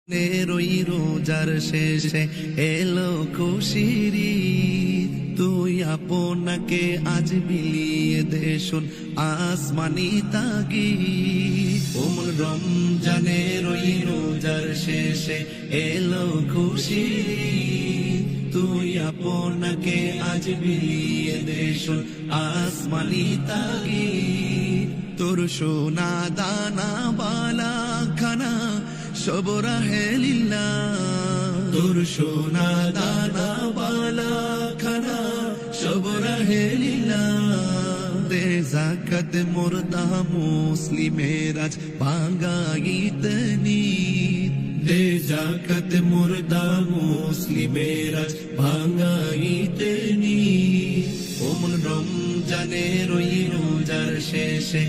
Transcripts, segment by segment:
রই রোজার শেষে এলো খুশির ঈদ, তুই আপনাকে আজ বিলিয়ে দে শোন আসমানি তাগিদ। রমজানে রই রোজার শেষে এলো খুশির ঈদ, তুই আপনাকে আজ বিলিয়ে দে শোন আসমানি তাগিদ। তোর সোনা দানা বালা খানা সব রাহে লিল্লাহ, তোর সোনা দানা বালা খানা সব রাহে লিল্লাহ। দে যাকাত মুর্দা মুসলিমের আজ ভাঙাইত নিদ, দে যাকাত মুর্দা মুসলিমের আজ ভাঙাইত নিদ। রমজানে রই রোজার শেষে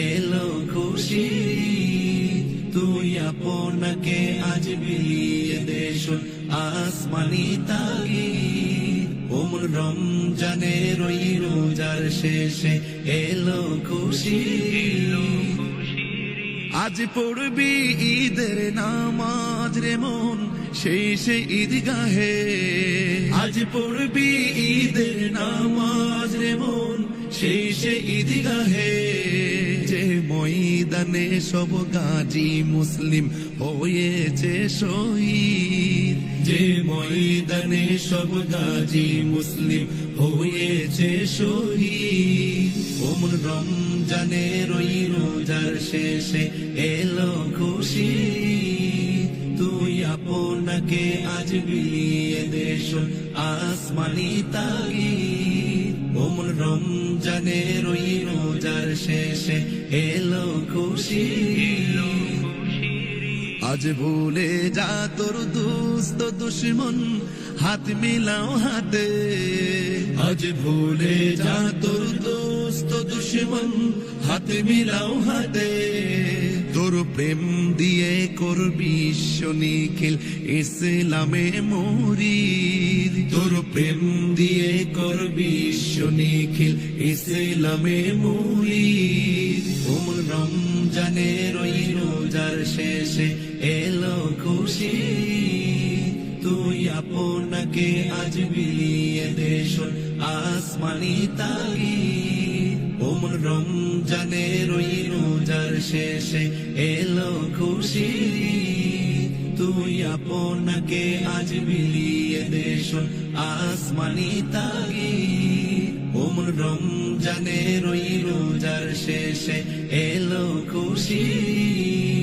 এলো খুশির ঈদ, তুই আপনাকে আজ বিলিয়ে দে শোন আসমানি তাগিদ। রমজানে রই রোজার শেষে এলো খুশির ঈদ, আজ পড়বি ঈদের নামাজ রে মন শেষে ঈদগাহে, আজ পড়বি ঈদের নামাজ রে মন শেষে ঈদগাহে। যে ময়দানে সব গাজী মুসলিম হয়েছে শহীদ, যে ময়দানে সব গাজী মুসলিম হয়েছে শহীদ। রমজানে রই রোজার শেষে এলো খুশির ঈদ, তুই আপনাকে আজ বিলিয়ে দে শোন আসমানি তাগিদ। রমজানে রই রোজার শেষে এলো খুশির ঈদ, আজ ভুলে যা তোর দোস্ত দুশ্মন হাত মিলাও হাতে, আজ ভুলে যা তোর দোস্ত দুশ্মন হাত মিলাও হাতে। তোর প্রেম দিয়ে করবি বিশ্ব নিখিল ইসলামে মুরিদ, তোর প্রেম দিয়ে করবি বিশ্ব নিখিল ইসলামে মুরিদ। রমজানে রই রোজার শেষে এলো খুশির ঈদ, তুই আপনাকে আজ বিলিয়ে দে শোন আসমানি তাগিদ। রমজানে রই রোজার শেষে এলো খুশির ঈদ, তুই আপনাকে আজ বিলিয়ে দে শোন আসমানি তাগিদ। রমজানে রই রোজার শেষে এলো খুশির ঈদ।